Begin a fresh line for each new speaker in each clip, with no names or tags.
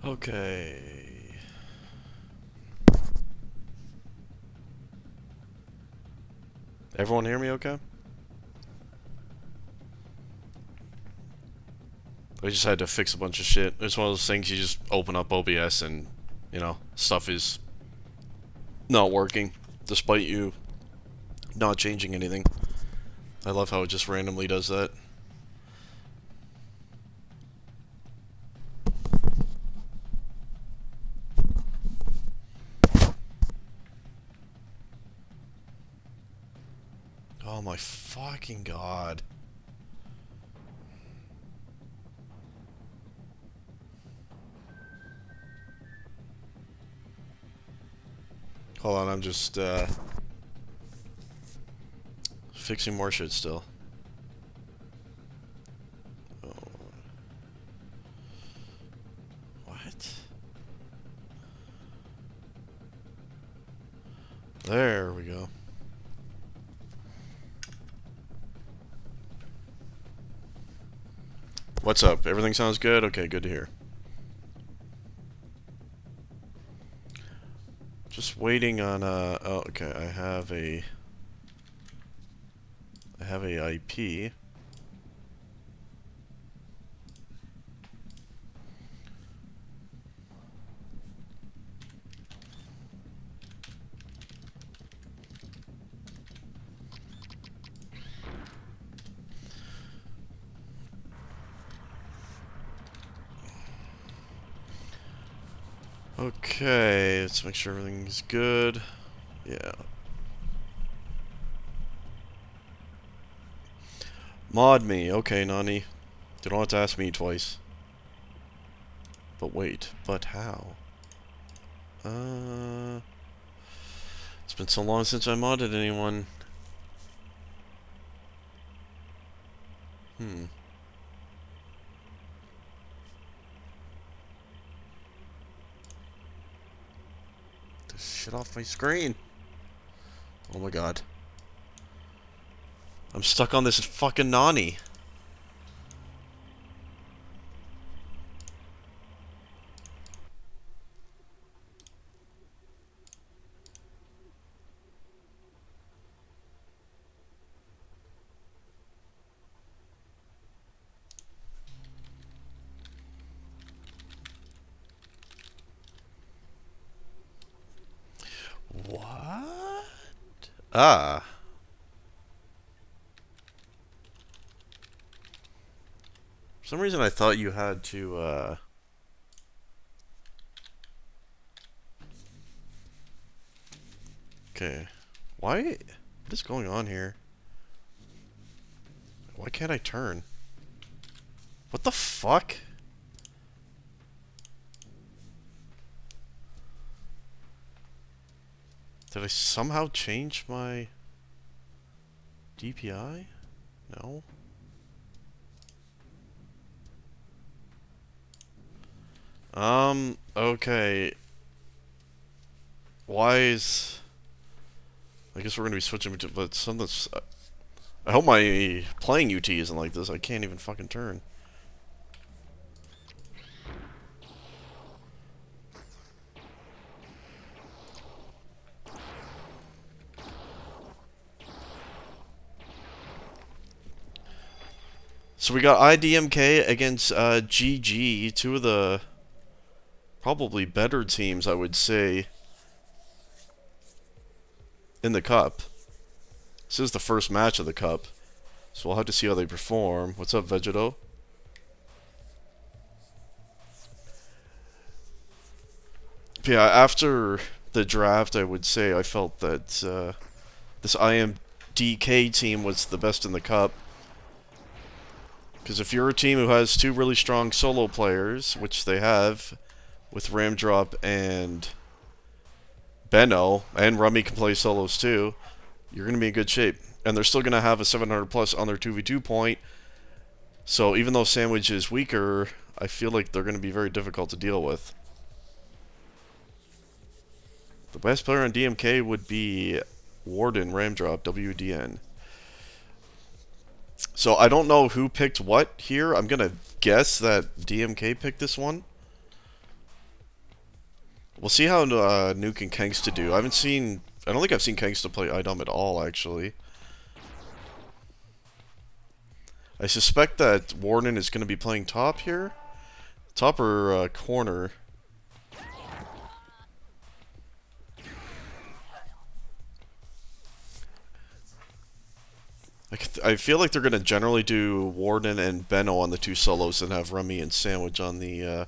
Okay. Everyone hear me okay? I just had to fix a bunch of shit. It's one of those things you just open up OBS and, stuff is not working, despite you not changing anything. I love how it just randomly does that. Oh my fucking god. Hold on, I'm just, fixing more shit still. Oh. What? There we go. What's up? Everything sounds good? Okay, good to hear. Just waiting on, oh, okay, I have a IP. Okay, let's make sure everything's good. Yeah. Mod me. Okay, Nani. You don't have to ask me twice. But wait, but how? It's been so long since I modded anyone. Hmm. This shit off my screen. Oh my god. I'm stuck on this fucking Nani. What? Ah. For some reason I thought you had to, Okay. Why? What is going on here? Why can't I turn? What the fuck? Did I somehow change my DPI? No. Okay. Why is... I guess we're gonna be switching between, but something's... I hope my playing UT isn't like this. I can't even fucking turn. So we got iDmK against GG, two of the probably better teams, I would say, in the cup. This is the first match of the cup, so we'll have to see how they perform. What's up, Vegeto? Yeah, after the draft, I would say I felt that this iDmK team was the best in the cup. Because if you're a team who has two really strong solo players, which they have, with Ramdrop and Benno, and Rummy can play solos too, you're going to be in good shape. And they're still going to have a 700 plus on their 2v2 point. So even though Sandwich is weaker, I feel like they're going to be very difficult to deal with. The best player on DMK would be Warden Ramdrop, WDN. So I don't know who picked what here. I'm going to guess that DMK picked this one. We'll see how Nuke and Kangsta do. I don't think I've seen Kangsta play iDOM at all, actually. I suspect that Warden is going to be playing top here. Top or corner. I feel like they're going to generally do Warden and Benno on the 2 solos and have Rummy and Sandwich on the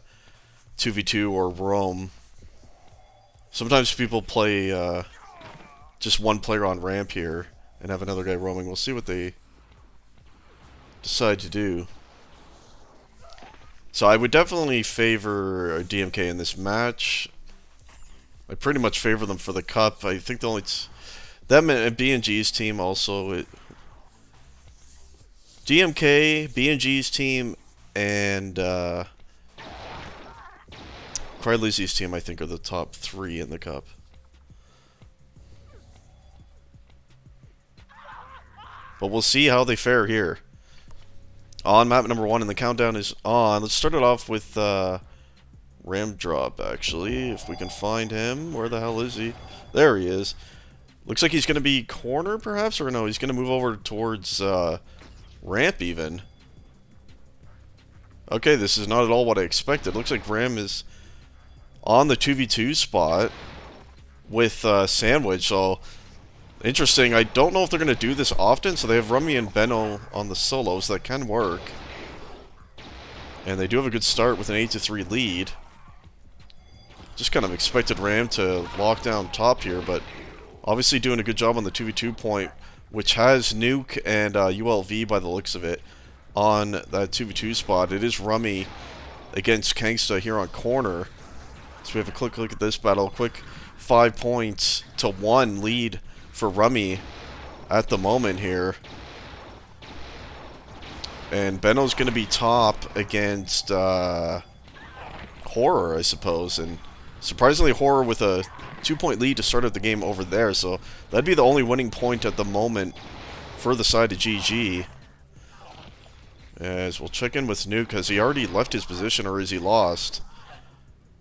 2v2 or Roam. Sometimes people play just one player on ramp here and have another guy roaming. We'll see what they decide to do. So I would definitely favor DMK in this match. I pretty much favor them for the cup. I think the only them and BNG's team also. DMK, BNG's team, and Cryluzy's team, I think, are the top 3 in the cup. But we'll see how they fare here. On map number 1, and the countdown is on. Let's start it off with Ramdrop, actually, if we can find him. Where the hell is he? There he is. Looks like he's going to be corner, perhaps? Or no, he's going to move over towards ramp, even. Okay, this is not at all what I expected. Looks like Ram is on the 2v2 spot with Sandwich, so interesting. I don't know if they're going to do this often, so they have Rummy and Benno on the solos. That can work. And they do have a good start with an 8-3 lead. Just kind of expected Ram to lock down top here, but obviously doing a good job on the 2v2 point, which has Nuke and ULV by the looks of it on that 2v2 spot. It is Rummy against Kangsta here on corner. So we have a quick look at this battle. Quick 5 points to 1 lead for Rummy at the moment here. And Benno's going to be top against Horror, I suppose. And surprisingly, Horror with a 2-point lead to start out the game over there. So that'd be the only winning point at the moment for the side of GG. As we'll check in with Nuke. Has he already left his position or is he lost?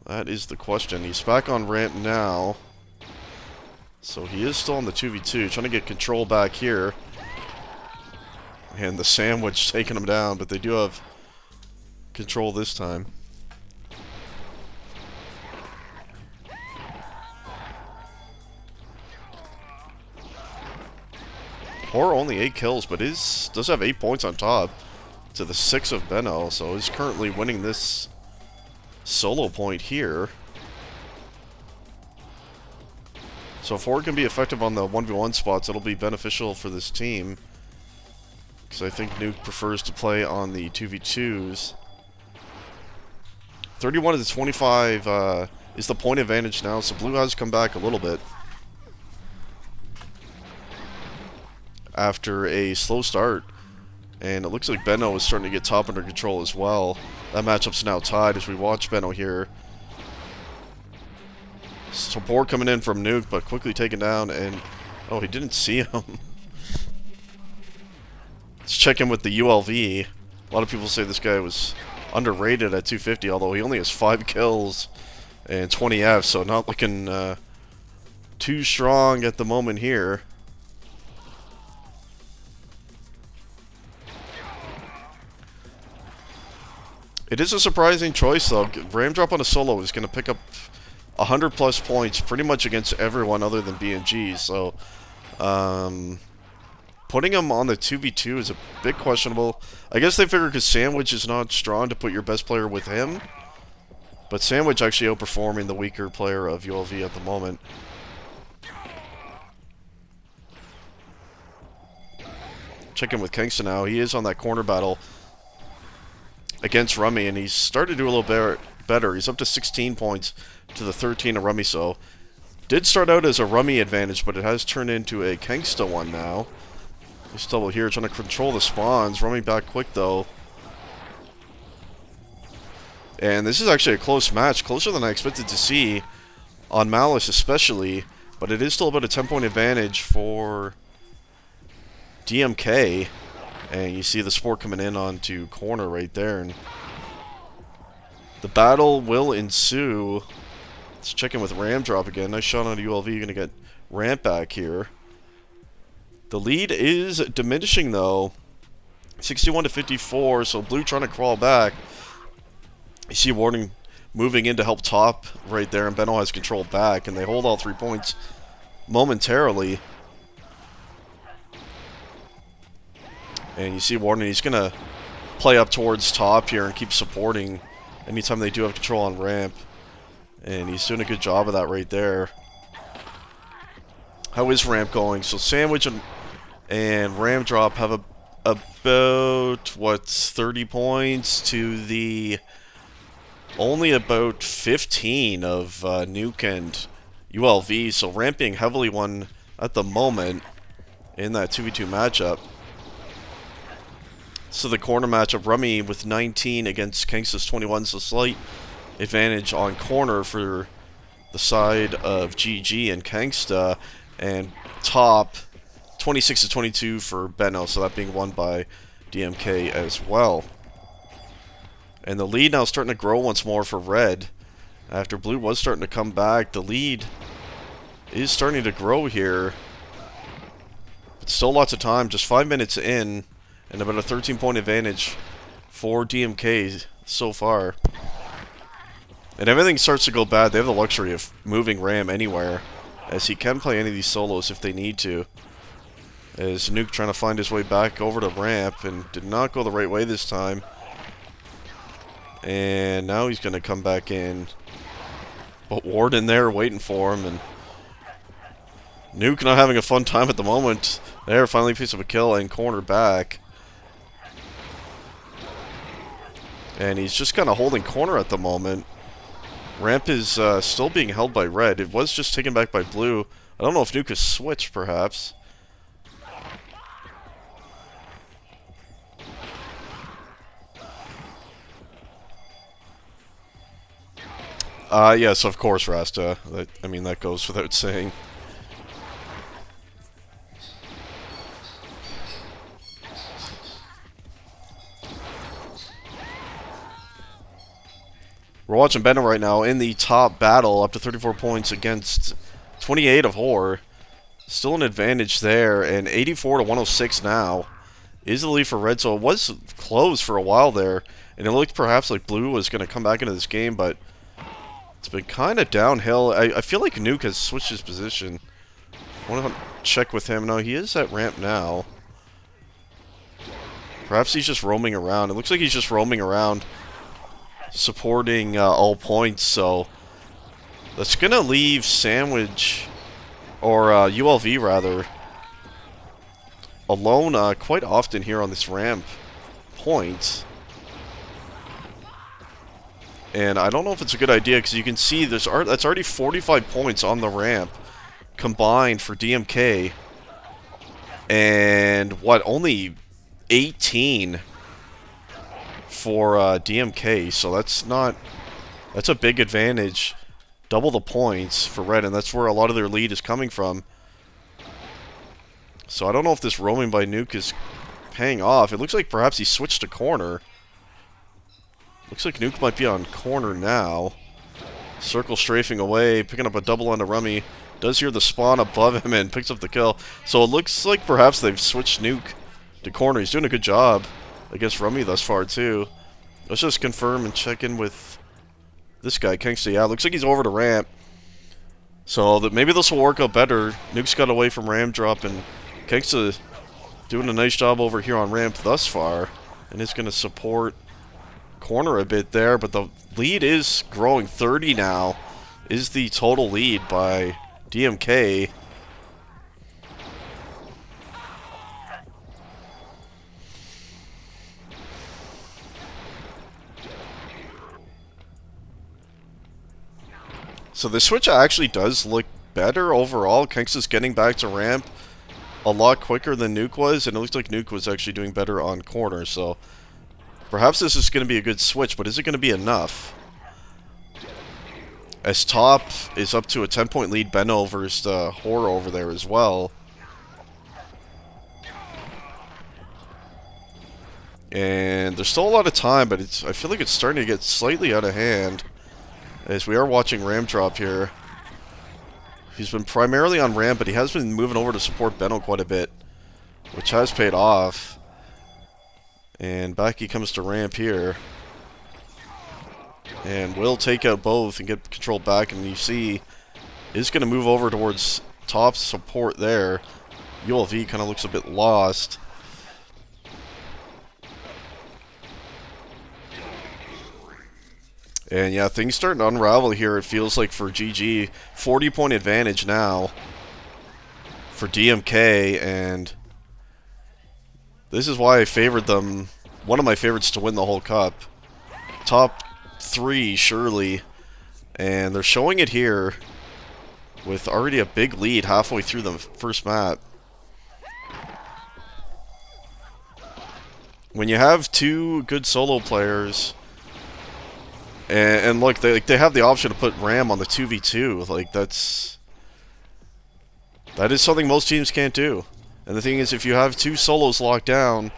That is the question. He's back on ramp now. So he is still on the 2v2, trying to get control back here. And the Sandwich taking him down, but they do have control this time. Horror only 8 kills, but does have 8 points on top to the 6 of Benno, so he's currently winning this solo point here. So if Horror can be effective on the 1v1 spots, it'll be beneficial for this team. Because I think Nuke prefers to play on the 2v2s. 31 to 25 is the point advantage now, so Blue has come back a little bit. After a slow start. And it looks like Benno is starting to get top under control as well. That matchup's now tied as we watch Benno here. Support coming in from Nuke, but quickly taken down, and oh, he didn't see him. Let's check in with the ULV. A lot of people say this guy was underrated at 250, although he only has 5 kills and 20 Fs, so not looking too strong at the moment here. It is a surprising choice, though. Ramdrop on a solo is going to pick up 100+ points pretty much against everyone other than BNG, so putting him on the 2v2 is a bit questionable. I guess they figure because Sandwich is not strong to put your best player with him, but Sandwich actually outperforming the weaker player of ULV at the moment. Check in with Kingston now. He is on that corner battle against Rummy, and he's started to do a little better. He's up to 16 points to the 13 of Rummy, so did start out as a Rummy advantage, but it has turned into a Kangsta one now. He's double here, trying to control the spawns. Rummy back quick, though. And this is actually a close match, closer than I expected to see on Malice especially, but it is still about a 10-point advantage for DMK. And you see the support coming in onto corner right there, and the battle will ensue. Let's check in with Ram drop again. Nice shot on ULV. Gonna get ramp back here. The lead is diminishing though. 61 to 54, so blue trying to crawl back. You see Warden moving in to help top right there, and Benno has control back, and they hold all 3 points momentarily. And you see Warden, he's going to play up towards top here and keep supporting anytime they do have control on ramp. And he's doing a good job of that right there. How is ramp going? So Sandwich and Ram Drop have about, what, 30 points to the only about 15 of Nuke and ULV. So Ramp being heavily won at the moment in that 2v2 matchup. So the corner matchup, Rummy with 19 against Kangsta's 21, so slight advantage on corner for the side of GG and Kangsta, and top 26 to 22 for Benno, so that being won by DMK as well. And the lead now starting to grow once more for red. After blue was starting to come back, the lead is starting to grow here. But still lots of time, just 5 minutes in, and about a 13-point advantage for DMK so far. And everything starts to go bad. They have the luxury of moving Ram anywhere, as he can play any of these solos if they need to. As Nuke trying to find his way back over to ramp, and did not go the right way this time. And now he's going to come back in. But Warden there waiting for him, and Nuke not having a fun time at the moment. There, finally a piece of a kill and corner back. And he's just kind of holding corner at the moment. Ramp is still being held by red. It was just taken back by blue. I don't know if Nuke has switched, perhaps. Yes, of course, Rasta. I mean, that goes without saying. We're watching Benno right now in the top battle, up to 34 points against 28 of Horror. Still an advantage there, and 84 to 106 now is the lead for red. So it was close for a while there, and it looked perhaps like blue was going to come back into this game, but it's been kind of downhill. I feel like Nuke has switched his position. I want to check with him. No, he is at ramp now. Perhaps he's just roaming around. It looks like he's just roaming around, supporting all points, so that's going to leave Sandwich, or ULV rather, alone quite often here on this ramp point. And I don't know if it's a good idea, because you can see that's already 45 points on the ramp combined for DMK. And what, only 18 for DMK, so that's a big advantage. Double the points for red, and that's where a lot of their lead is coming from. So I don't know if this roaming by Nuke is paying off. It looks like perhaps he switched to corner. Looks like Nuke might be on corner now. Circle strafing away, picking up a double onto Rummy. Does hear the spawn above him and picks up the kill. So it looks like perhaps they've switched Nuke to corner. He's doing a good job against Rummy thus far too. Let's just confirm and check in with this guy, Kangsta. Yeah, looks like he's over to ramp. So that maybe this will work out better. Nuke's got away from Ram Drop, and Kangsta doing a nice job over here on ramp thus far. And is going to support corner a bit there, but the lead is growing. 30 now is the total lead by DMK. So the switch actually does look better overall. Kangsta's getting back to ramp a lot quicker than Nuke was, and it looks like Nuke was actually doing better on corner, so perhaps this is going to be a good switch, but is it going to be enough? As top is up to a 10-point lead, Benno versus Horror over there as well. And there's still a lot of time, but I feel like it's starting to get slightly out of hand. As we are watching Ram drop here. He's been primarily on ramp, but he has been moving over to support Benno quite a bit, which has paid off. And back he comes to ramp here. And will take out both and get control back, and you see is going to move over towards top support there. ULV kind of looks a bit lost. And yeah, things starting to unravel here, it feels like, for GG. 40-point advantage now for DMK, and this is why I favored them. One of my favorites to win the whole cup. Top 3, surely. And they're showing it here with already a big lead halfway through the first map. When you have two good solo players, and look, they have the option to put Ram on the 2v2. Like, that is something most teams can't do. And the thing is, if you have two solos locked down,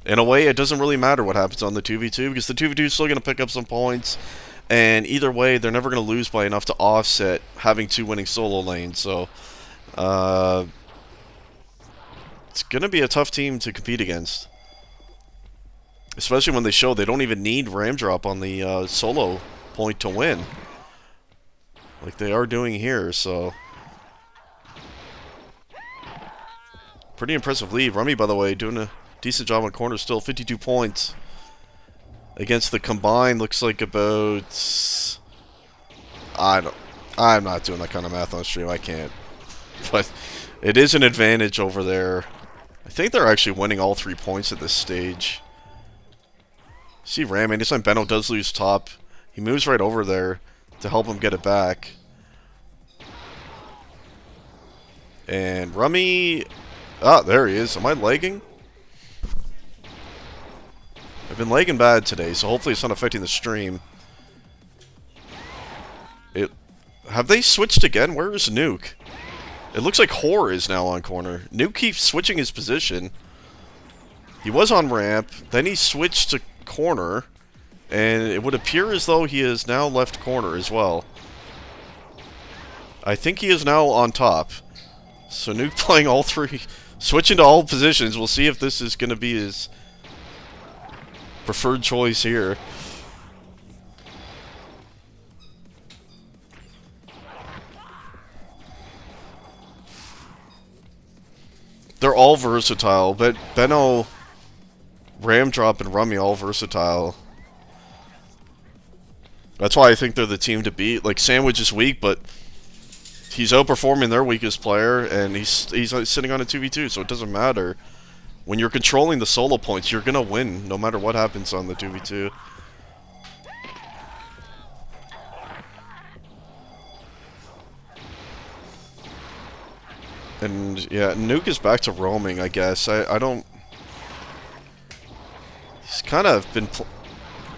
in a way, it doesn't really matter what happens on the 2v2, because the 2v2 is still going to pick up some points, and either way, they're never going to lose by enough to offset having two winning solo lanes. So, it's going to be a tough team to compete against. Especially when they show they don't even need Ram drop on the solo point to win. Like they are doing here, so. Pretty impressive lead. Rummy, by the way, doing a decent job on corner still. 52 points. Against the combined, looks like about... I'm not doing that kind of math on stream, I can't. But it is an advantage over there. I think they're actually winning all 3 points at this stage. See Ram, anytime Benno does lose top, he moves right over there to help him get it back. And Rummy... Ah, there he is. Am I lagging? I've been lagging bad today, so hopefully it's not affecting the stream. Have they switched again? Where is Nuke? It looks like Hor is now on corner. Nuke keeps switching his position. He was on ramp, then he switched to corner, and it would appear as though he is now left corner as well. I think he is now on top. So Nuke playing all 3, switching to all positions. We'll see if this is going to be his preferred choice here. They're all versatile, but Benno, Ram drop, and Rummy all versatile. That's why I think they're the team to beat. Like, Sandwich is weak, but he's outperforming their weakest player, and he's sitting on a 2v2, so it doesn't matter. When you're controlling the solo points, you're gonna win, no matter what happens on the 2v2. And, yeah, Nuke is back to roaming, I guess. I don't... He's kind of been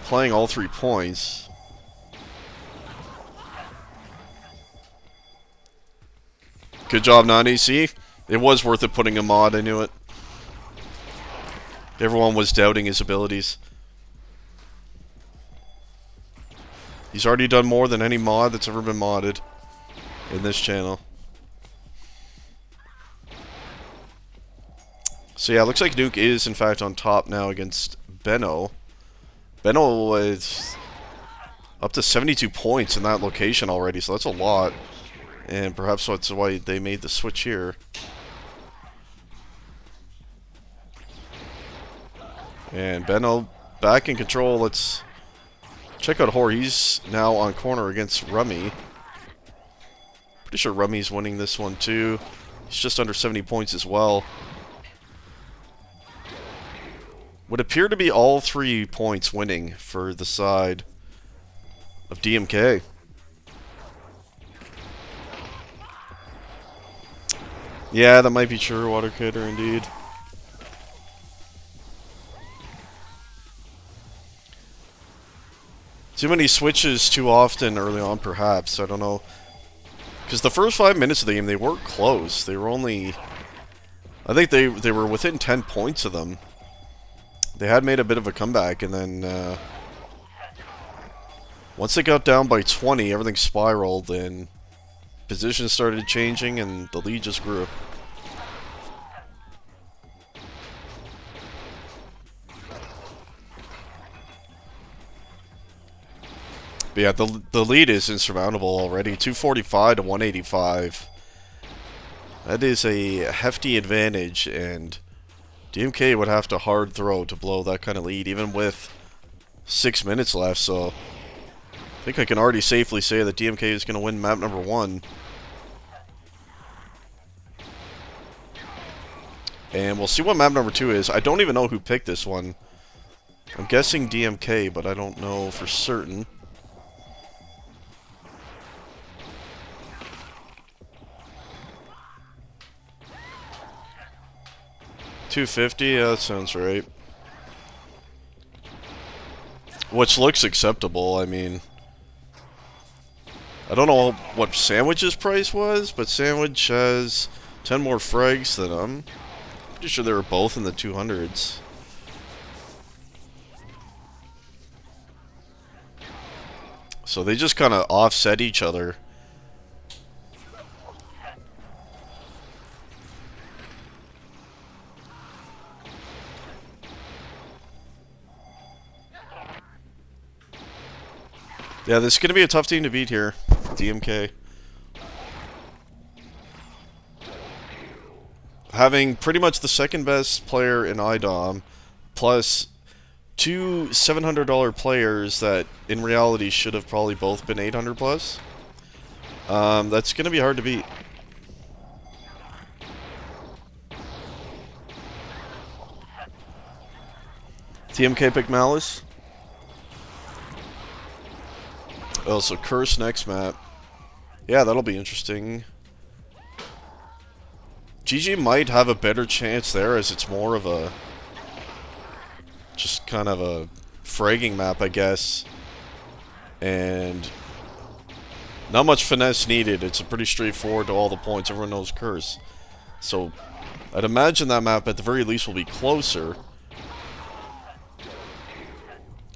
playing all 3 points. Good job, Nani. See? It was worth it putting him on, I knew it. Everyone was doubting his abilities. He's already done more than any mod that's ever been modded in this channel. So yeah, looks like Nuke is in fact on top now against Benno. Benno is up to 72 points in that location already, so that's a lot. And perhaps that's why they made the switch here. And Benno back in control. Let's check out Hor. He's now on corner against Rummy. Pretty sure Rummy's winning this one too. He's just under 70 points as well. Would appear to be all 3 points winning for the side of DMK. Yeah, that might be true, Waterkidder, indeed. Too many switches too often early on, perhaps. I don't know. Because the first 5 minutes of the game, they weren't close. They were only... I think they were within 10 points of them. They had made a bit of a comeback, and then... Once they got down by 20, everything spiraled and positions started changing and the lead just grew. But yeah, the lead is insurmountable already. 245 to 185. That is a hefty advantage, and DMK would have to hard throw to blow that kind of lead, even with 6 minutes left, so I think I can already safely say that DMK is going to win map number 1. And we'll see what map number 2 is. I don't even know who picked this one. I'm guessing DMK, but I don't know for certain. $250, yeah, that sounds right. Which looks acceptable, I mean. I don't know what Sandwich's price was, but Sandwich has 10 more frags than him. Pretty sure they were both in the 200s. So they just kind of offset each other. Yeah, this is going to be a tough team to beat here, DMK. Having pretty much the second best player in iDOM, plus two $700 players that in reality should have probably both been 800 plus. That's going to be hard to beat. DMK pick Malice. Oh, so Curse next map. Yeah, that'll be interesting. GG might have a better chance there, as it's more of a just kind of a fragging map, I guess. And not much finesse needed. It's a pretty straightforward to all the points. Everyone knows Curse. So I'd imagine that map at the very least will be closer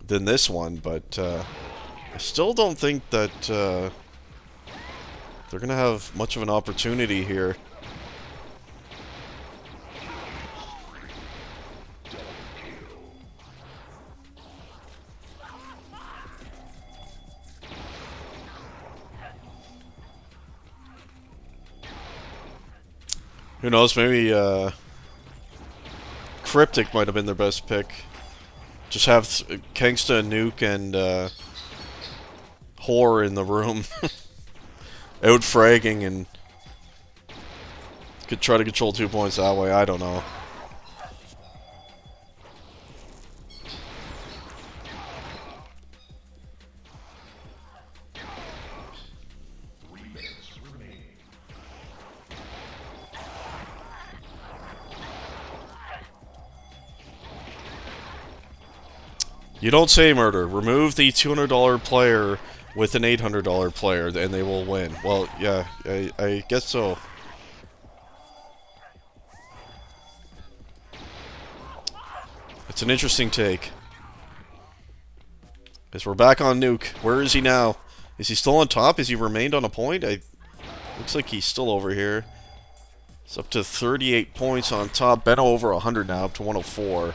than this one, but I still don't think that they're going to have much of an opportunity here. Who knows, maybe Cryptic might have been their best pick. Just have Kangsta, Nuke, and Whore in the room. Out fragging and could try to control 2 points that way, I don't know. You don't say murder. Remove the $200 player with an $800 player, and they will win. Well, yeah, I guess so. It's an interesting take. As we're back on Nuke. Where is he now? Is he still on top? Has he remained on a point? Looks like he's still over here. It's up to 38 points on top. Benno over 100 now, up to 104.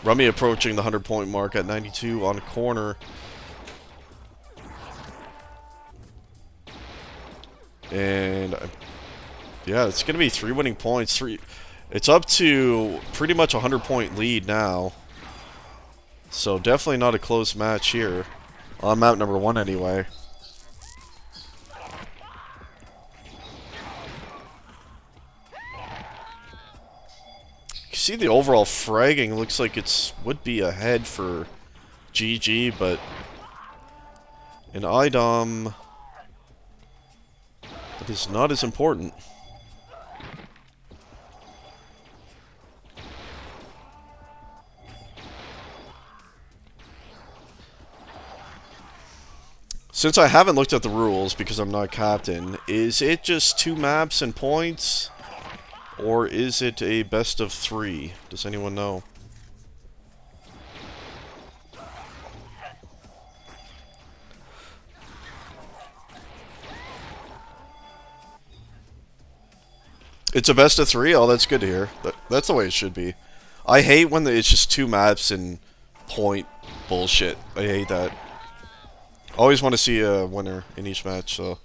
Rummy approaching the 100-point mark at 92 on a corner. And yeah, it's going to be 3 winning points. It's up to pretty much a 100-point lead now. So definitely not a close match here. On map number 1 anyway. You see the overall fragging looks like it's would be ahead for GG, but in iDOM it is not as important. Since I haven't looked at the rules because I'm not captain, is it just 2 maps and points? Or is it a best of 3? Does anyone know? It's a best of three? Oh, that's good to hear. That's the way it should be. I hate when it's just two maps and point bullshit. I hate that. Always want to see a winner in each match, so...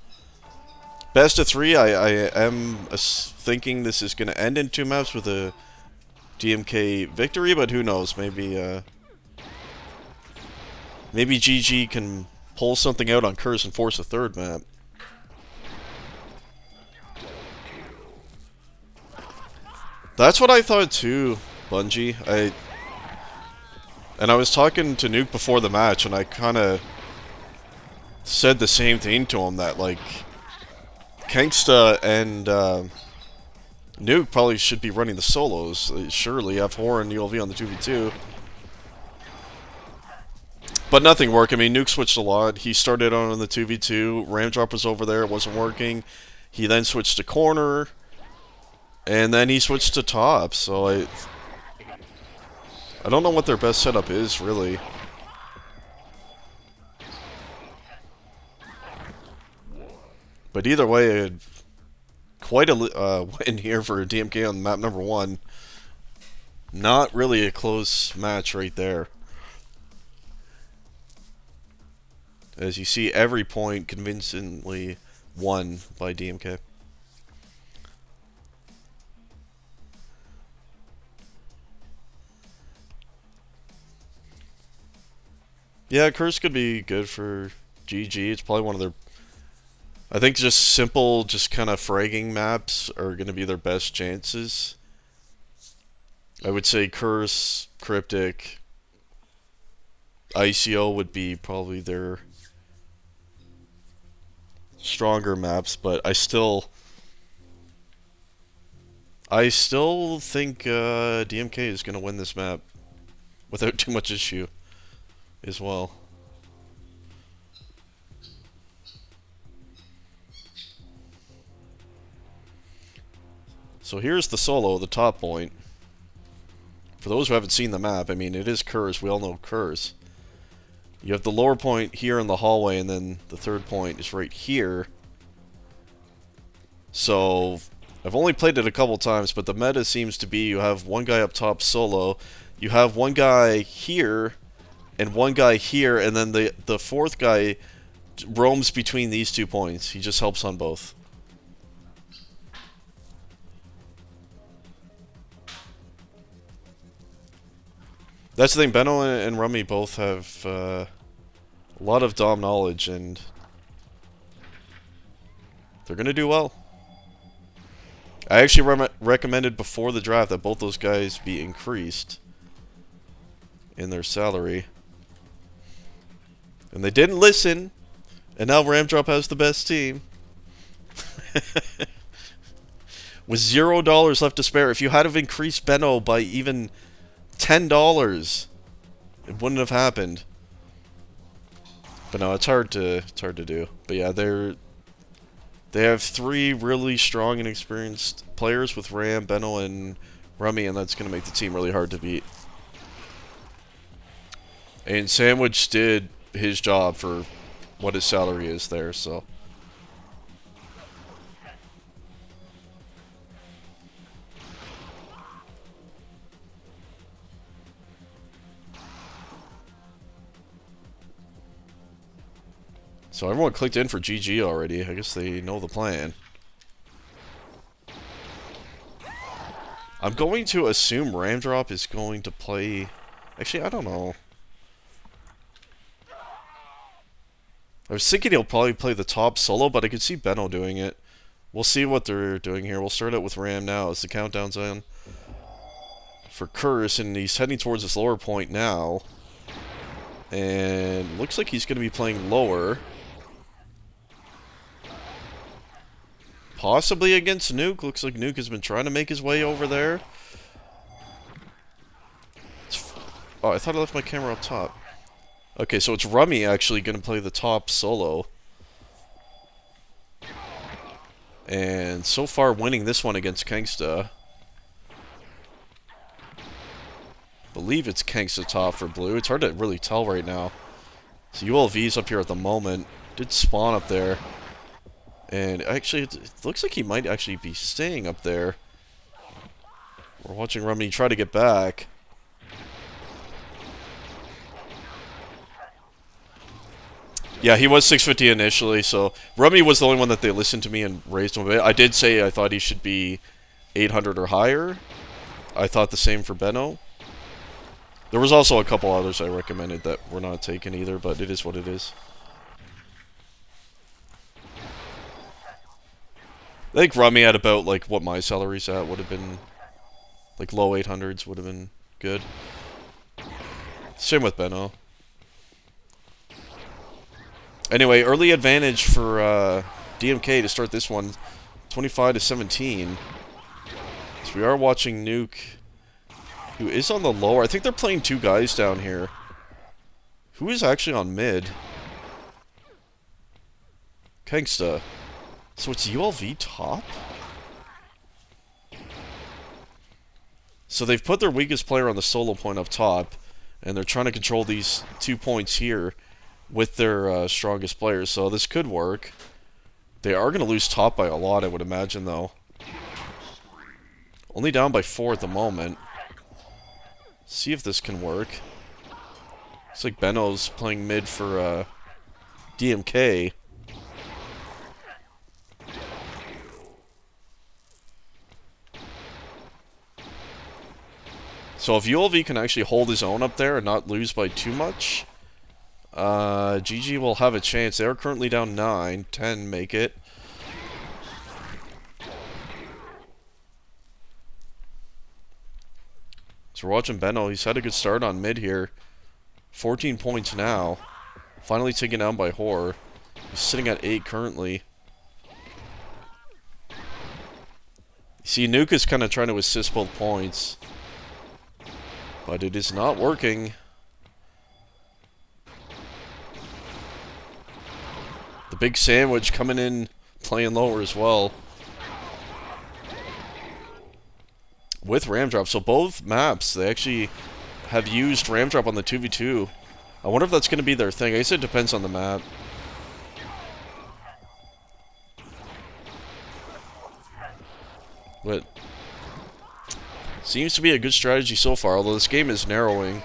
Best of three, I am thinking this is going to end in two maps with a DMK victory, but who knows? Maybe GG can pull something out on Curse and force a third map. That's what I thought too, Bungie. I was talking to Nuke before the match, and I kind of said the same thing to him, that like Kangsta and Nuke probably should be running the solos. Surely have Horror and ULV on the 2v2. But nothing worked. I mean, Nuke switched a lot. He started on the 2v2. Ramdrop was over there. It wasn't working. He then switched to corner. And then he switched to top. So I don't know what their best setup is, really. But either way, quite a win here for DMK on map number 1. Not really a close match right there. As you see, every point convincingly won by DMK. Yeah, Curse could be good for GG. It's probably one of their... I think just simple, just kind of fragging maps are going to be their best chances. I would say Curse, Cryptic, ICO would be probably their stronger maps, but I still think DMK is going to win this map without too much issue as well. So here's the solo, the top point. For those who haven't seen the map, I mean, it is Curse. We all know Curse. You have the lower point here in the hallway, and then the third point is right here. So, I've only played it a couple times, but the meta seems to be you have one guy up top solo, you have one guy here, and one guy here, and then the fourth guy roams between these 2 points. He just helps on both. That's the thing, Benno and Rummy both have a lot of Dom knowledge, and they're going to do well. I actually recommended before the draft that both those guys be increased in their salary. And they didn't listen, and now Ramdrop has the best team. With $0 left to spare. If you had have increased Benno by even $10, it wouldn't have happened. But no, it's hard to do. But yeah, they have 3 really strong and experienced players with Ram, Benno, and Rummy, and that's going to make the team really hard to beat. And Sandwich did his job for what his salary is there, so... So everyone clicked in for GG already. I guess they know the plan. I'm going to assume Ramdrop is going to play... Actually, I don't know. I was thinking he'll probably play the top solo, but I could see Benno doing it. We'll see what they're doing here. We'll start out with Ram now as the countdown's on. For Curse, and he's heading towards this lower point now. And looks like he's going to be playing lower. Possibly against Nuke. Looks like Nuke has been trying to make his way over there. Oh, I thought I left my camera up top. Okay, so it's Rummy actually going to play the top solo. And so far winning this one against Kangsta. Believe it's Kangsta top for blue. It's hard to really tell right now. So ULV's up here at the moment. Did spawn up there. And actually, it looks like he might actually be staying up there. We're watching Rummy try to get back. Yeah, he was 650 initially, so Rummy was the only one that they listened to me and raised him a bit. I did say I thought he should be 800 or higher. I thought the same for Benno. There was also a couple others I recommended that were not taken either, but it is what it is. I think Rummy at about like what my salary's at would have been, like low 800s would have been good. Same with Benno. Anyway, early advantage for DMK to start this one, 25 to 17. So we are watching Nuke, who is on the lower. I think they're playing two guys down here. Who is actually on mid? Kangsta. So it's ULV top? So they've put their weakest player on the solo point up top, and they're trying to control these 2 points here with their strongest players, so this could work. They are going to lose top by a lot, I would imagine, though. Only down by 4 at the moment. See if this can work. Looks like Benno's playing mid for DMK. So if ULV can actually hold his own up there and not lose by too much, GG will have a chance. They are currently down 9. 10 make it. So we're watching Benno. He's had a good start on mid here. 14 points now. Finally taken down by Horror. He's sitting at 8 currently. You see, Nuke is kind of trying to assist both points, but it is not working. The big sandwich coming in, playing lower as well. With Ram Drop. So both maps, they actually have used Ram Drop on the 2v2. I wonder if that's going to be their thing. I guess it depends on the map. But seems to be a good strategy so far, although this game is narrowing.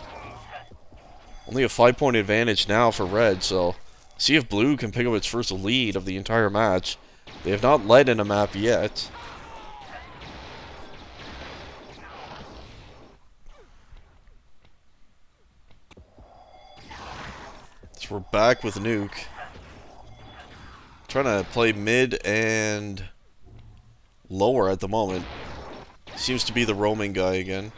Only a 5-point advantage now for Red, so see if Blue can pick up its first lead of the entire match. They have not led in a map yet. So we're back with Nuke. Trying to play mid and lower at the moment. Seems to be the roaming guy again.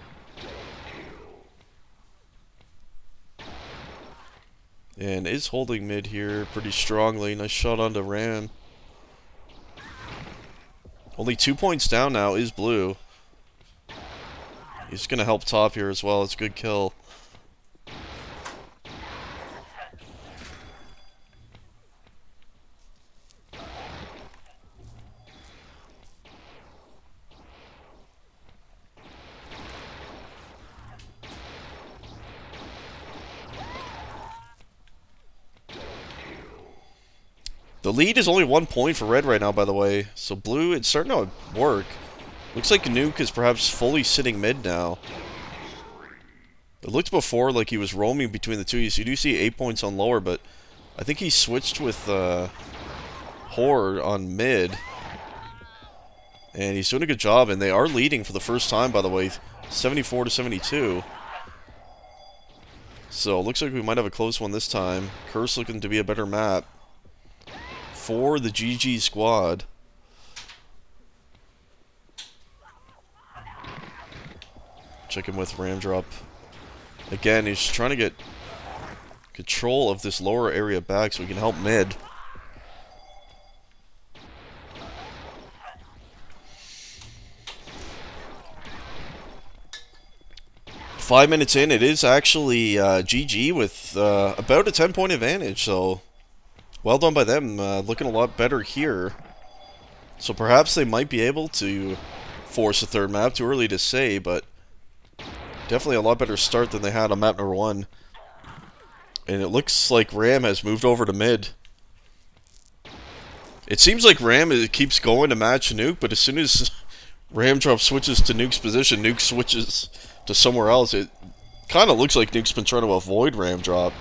And is holding mid here pretty strongly. Nice shot onto Ram. Only 2 points down now is Blue. He's going to help top here as well. It's a good kill. The lead is only 1 point for Red right now, by the way. So Blue, it's starting to work. Looks like Nuke is perhaps fully sitting mid now. It looked before like he was roaming between the two. So you do see 8 points on lower, but I think he switched with Horror on mid. And he's doing a good job, and they are leading for the first time, by the way. 74 to 72. So it looks like we might have a close one this time. Curse looking to be a better map for the GG squad. Checking with Ram Drop. Again, he's trying to get control of this lower area back so he can help mid. Five minutes in, it is actually GG with about a 10-point advantage, so well done by them, looking a lot better here. So perhaps they might be able to force a third map. Too early to say, but definitely a lot better start than they had on map number 1. And it looks like Ram has moved over to mid. It seems like Ram keeps going to match Nuke, but as soon as Ram drop switches to Nuke's position, Nuke switches to somewhere else. It kind of looks like Nuke's been trying to avoid Ram drop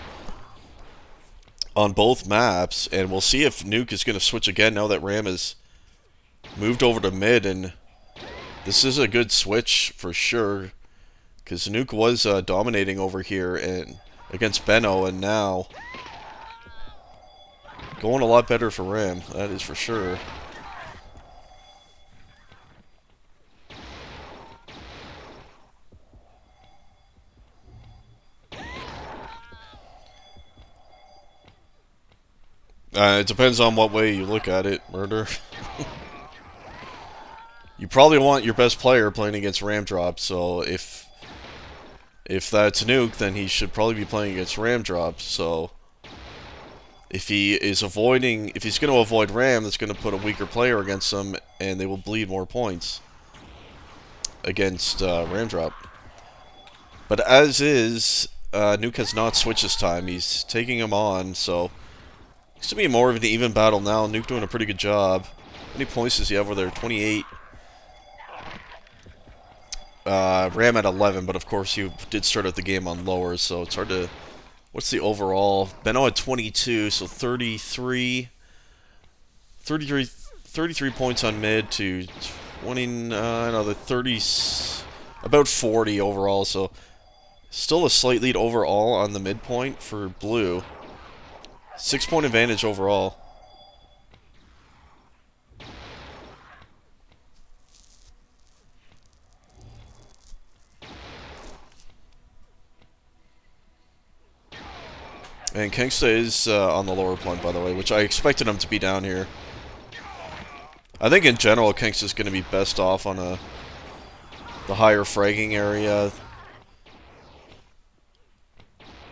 on both maps, and we'll see if Nuke is going to switch again now that Ram has moved over to mid, and this is a good switch for sure, because Nuke was dominating over here and against Benno, and now going a lot better for Ram, that is for sure. It depends on what way you look at it, Murder. You probably want your best player playing against Ram Drop, so if that's Nuke, then he should probably be playing against Ram Drop, so if he's going to avoid Ram, that's going to put a weaker player against him, and they will bleed more points against Ram Drop. But as is, Nuke has not switched this time. He's taking him on, so it's going to be more of an even battle now. Nuke doing a pretty good job. How many points does he have over there? 28. Ram at 11, but of course he did start out the game on lower, so it's hard to... What's the overall? Benno at 22, so 33 points on mid to 30, about 40 overall, so still a slight lead overall on the midpoint for blue. 6-point advantage overall. And Kangsta is on the lower point, by the way, which I expected him to be down here. I think in general, Kangsta's going to be best off on the higher fragging area.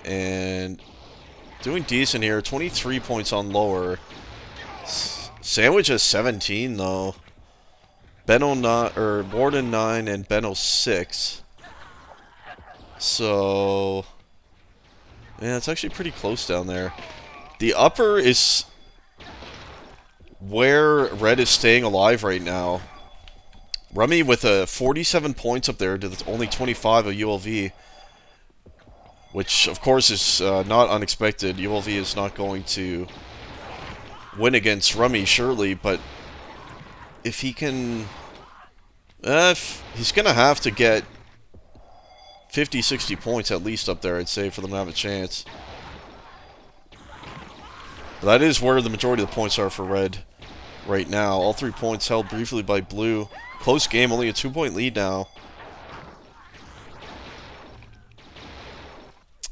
And doing decent here. 23 points on lower. Sandwich has 17, though. Benno 9, or Warden 9 and Benno 6. So... yeah, it's actually pretty close down there. The upper is where Red is staying alive right now. Rummy with 47 points up there to only 25 of ULV. Which, of course, is not unexpected. ULV is not going to win against Rummy, surely, but if he can... he's going to have to get 50, 60 points at least up there, I'd say, for them to have a chance. That is where the majority of the points are for Red right now. All 3 points held briefly by Blue. Close game, only a 2-point lead now.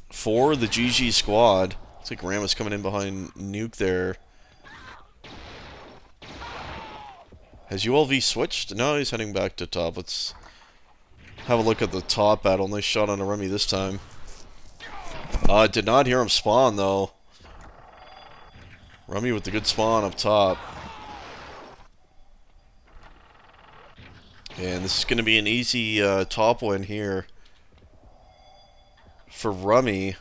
For the GG squad. Looks like Ram is coming in behind Nuke there. Has ULV switched? No, he's heading back to top. Let's have a look at the top battle. Nice shot on a Remy this time. Did not hear him spawn, though. Remy with the good spawn up top. And this is going to be an easy top win here for Rummy.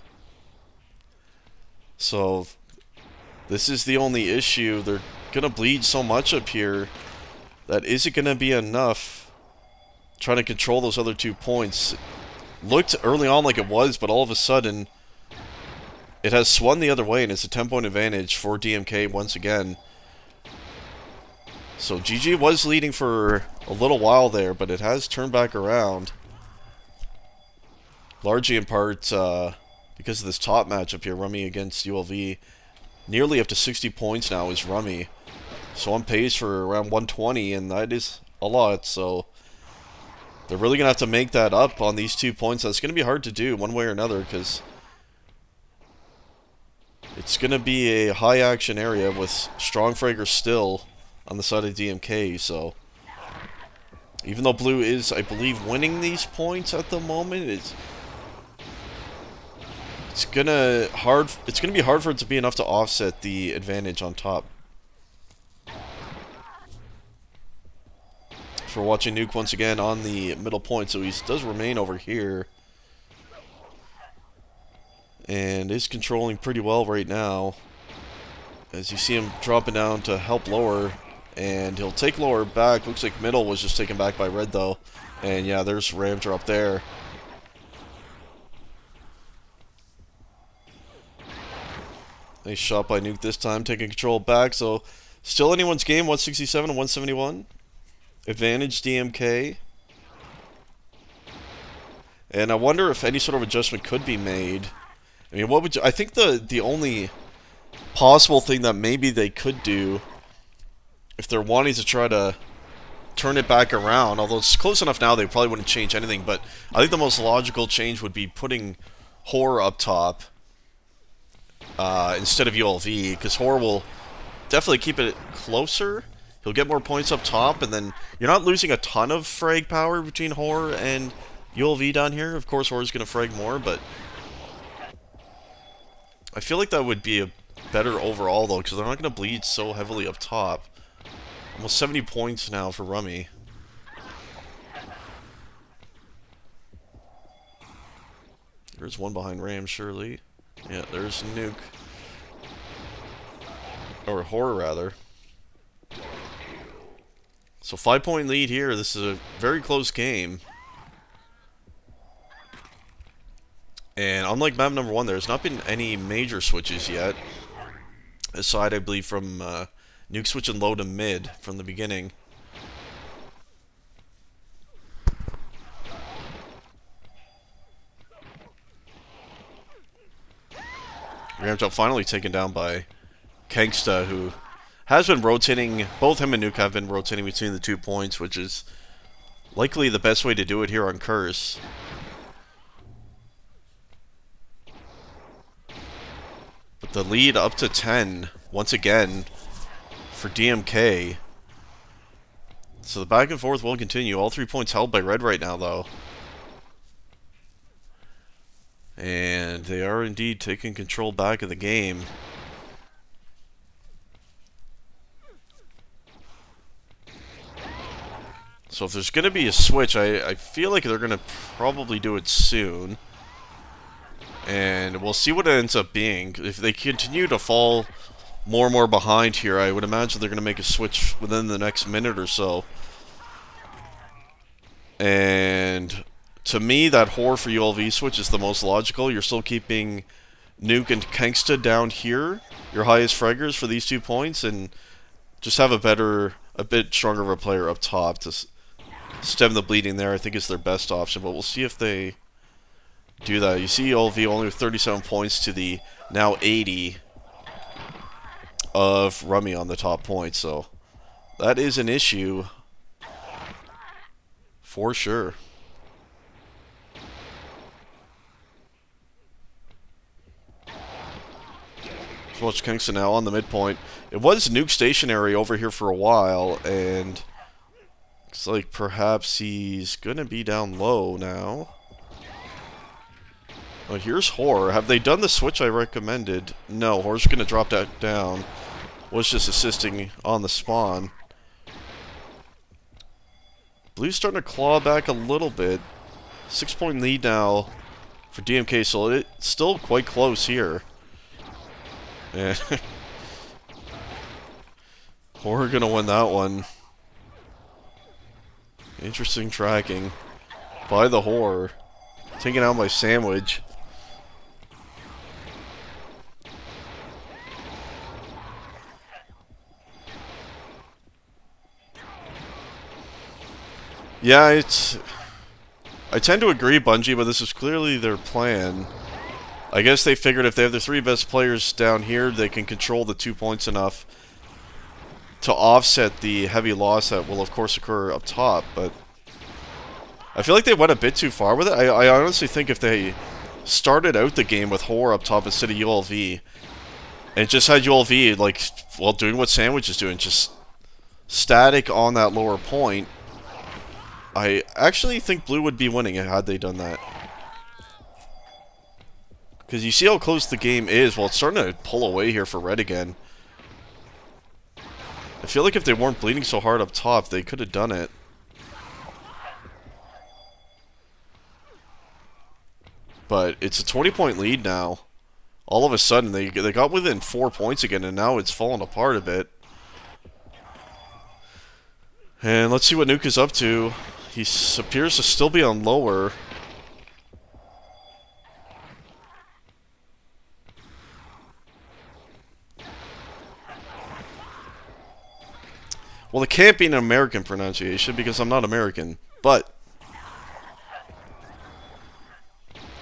So, this is the only issue. They're going to bleed so much up here that is it going to be enough trying to control those other 2 points. Looked early on like it was, but all of a sudden it has swung the other way, and it's a 10-point advantage for DMK once again. So GG was leading for a little while there, but it has turned back around. Largely in part because of this top matchup here, Rummy against ULV. Nearly up to 60 points now is Rummy. So on pace for around 120, and that is a lot, so they're really going to have to make that up on these 2 points. That's going to be hard to do one way or another, because it's going to be a high-action area with strong fraggers still on the side of DMK, so even though Blue is, I believe, winning these points at the moment, it's gonna be hard for it to be enough to offset the advantage on top. For watching Nuke once again on the middle point, so he does remain over here and is controlling pretty well right now. As you see him dropping down to help lower, and he'll take lower back. Looks like middle was just taken back by red though. And yeah, there's ram drop there. Nice shot by Nuke this time, taking control back. So still anyone's game, 167 and 171. Advantage DMK. And I wonder if any sort of adjustment could be made. I mean, what would you, I think the only possible thing that maybe they could do, if they're wanting to try to turn it back around, although it's close enough now they probably wouldn't change anything, but I think the most logical change would be putting Horror up top instead of ULV, because Horror will definitely keep it closer. He'll get more points up top, and then you're not losing a ton of frag power between Horror and ULV down here. Of course, Horror's going to frag more, but I feel like that would be a better overall, though, because they're not going to bleed so heavily up top. Almost 70 points now for Rummy. There's one behind Ram, surely. Yeah, there's Nuke. Or Horror, rather. So 5-point lead here. This is a very close game. And unlike map number 1, there's not been any major switches yet. Aside, I believe, from Nuke switching low to mid from the beginning. Ramjump finally taken down by Kangsta, who has been rotating. Both him and Nuke have been rotating between the 2 points, which is likely the best way to do it here on Curse. But the lead up to 10, once again, for DMK. So the back and forth will continue. All 3 points held by red right now, though. And they are indeed taking control back of the game. So if there's going to be a switch, I feel like they're going to probably do it soon. And we'll see what it ends up being. If they continue to fall more and more behind here, I would imagine they're going to make a switch within the next minute or so. And to me, that Horror for ULV switch is the most logical. You're still keeping Nuke and Kangsta down here, your highest fraggers for these 2 points, and just have a bit stronger of a player up top to stem the bleeding there. I think is their best option, but we'll see if they do that. You see ULV only with 37 points to the now 80 of Rummy on the top point, so that is an issue for sure. Let's watch Kingston now on the midpoint. It was Nuke stationary over here for a while, and looks like perhaps he's going to be down low now. Oh, here's Horror. Have they done the switch I recommended? No, Horror's going to drop that down. Was just assisting on the spawn. Blue's starting to claw back a little bit. 6-point lead now for DMK, so it's still quite close here. And Horror going to win that one. Interesting tracking by the Horror. Taking out my sandwich. Yeah, I tend to agree, Bungie, but this is clearly their plan. I guess they figured if they have the 3 best players down here, they can control the 2 points enough to offset the heavy loss that will, of course, occur up top, but I feel like they went a bit too far with it. I honestly think if they started out the game with Horror up top instead of ULV, and just had ULV, like, well, doing what Sandwich is doing, just static on that lower point, I actually think Blue would be winning had they done that. Because you see how close the game is. Well, it's starting to pull away here for Red again. I feel like if they weren't bleeding so hard up top, they could have done it. But it's a 20-point lead now all of a sudden they got within 4 points again, and now it's fallen apart a bit. And let's see what Nuke is up to. He appears to still be on lower. Well, it can't be an American pronunciation because I'm not American. But,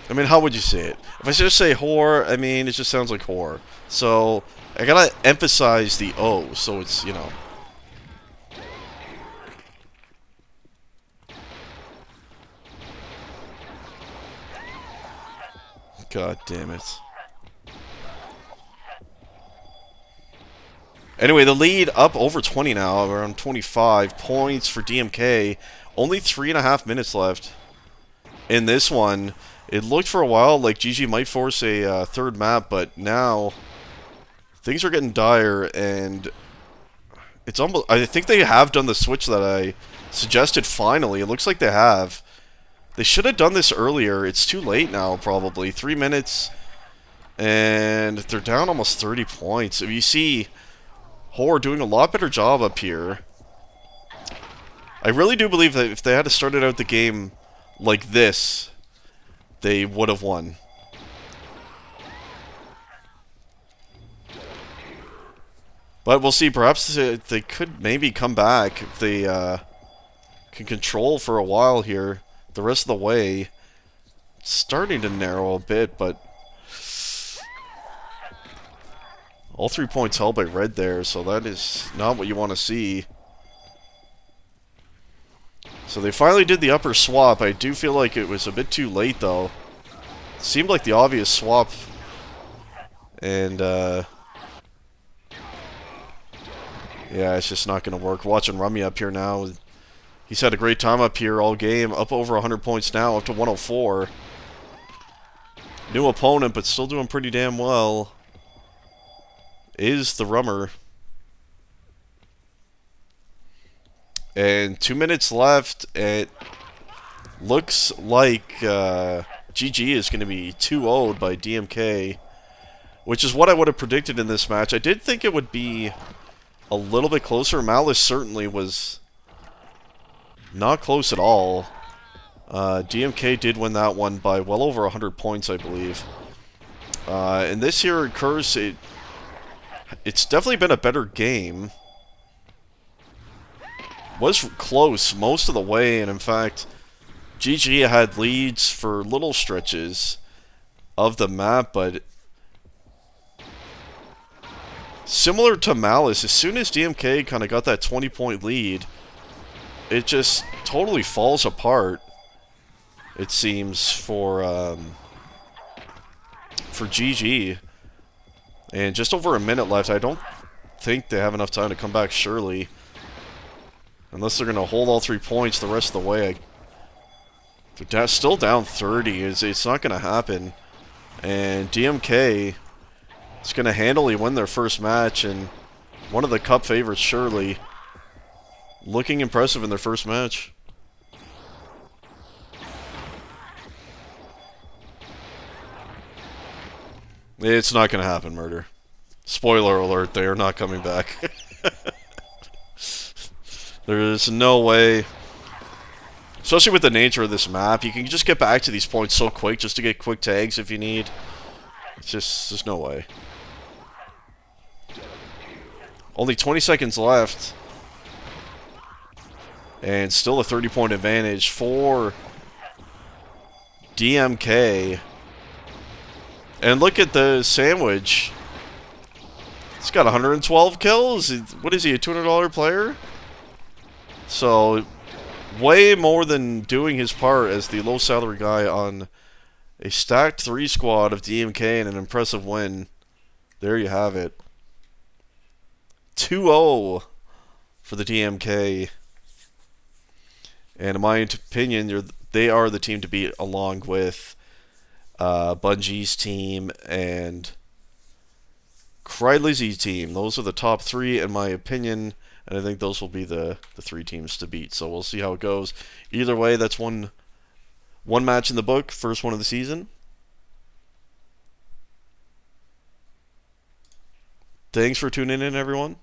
I mean, how would you say it? If I just say whore, I mean, it just sounds like whore. So, I gotta emphasize the O, so it's, you know. God damn it. Anyway, the lead up over 20 now, around 25 points for DMK. Only 3.5 minutes left in this one. It looked for a while like GG might force a third map, but now things are getting dire, and it's almost. I think they have done the switch that I suggested finally. It looks like they have. They should have done this earlier. It's too late now, probably. 3 minutes, and they're down almost 30 points. If you see Hor doing a lot better job up here. I really do believe that if they had started out the game like this, they would have won. But we'll see. Perhaps they could maybe come back if they can control for a while here. The rest of the way, it's starting to narrow a bit, but all 3 points held by red there, so that is not what you want to see. So they finally did the upper swap. I do feel like it was a bit too late, though. It seemed like the obvious swap. And, yeah, it's just not going to work. Watching Rummy up here now. He's had a great time up here all game. Up over 100 points now, up to 104. New opponent, but still doing pretty damn well. Is the Rummer. And 2 minutes left. It looks like GG is going to be 2-0'd by DMK, which is what I would have predicted in this match. I did think it would be a little bit closer. Malice certainly was not close at all. DMK did win that one by well over 100 points, I believe. And this here occurs, it's definitely been a better game. Was close most of the way, and in fact, GG had leads for little stretches of the map, but similar to Malice, as soon as DMK kind of got that 20-point lead, it just totally falls apart, it seems, for GG. And just over a minute left. I don't think they have enough time to come back, surely. Unless they're going to hold all 3 points the rest of the way. They're still down 30. It's not going to happen. And DMK is going to handily win their first match. And one of the cup favorites, surely. Looking impressive in their first match. It's not going to happen, Murder. Spoiler alert, they are not coming back. There is no way. Especially with the nature of this map, you can just get back to these points so quick just to get quick tags if you need. It's just, there's no way. Only 20 seconds left. And still a 30-point advantage for DMK. And look at the sandwich. He's got 112 kills. What is he, a $200 player? So, way more than doing his part as the low-salary guy on a stacked 3 squad of DMK and an impressive win. There you have it. 2-0 for the DMK. And in my opinion, they are the team to beat, along with Bungie's team and Krylizzy's team. Those are the top 3 in my opinion, and I think those will be the 3 teams to beat. So we'll see how it goes. Either way, that's one match in the book, first one of the season. Thanks for tuning in, everyone.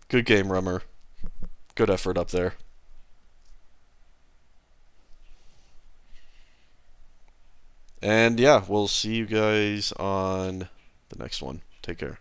Good game, Rummer. Good effort up there. And yeah, we'll see you guys on the next one. Take care.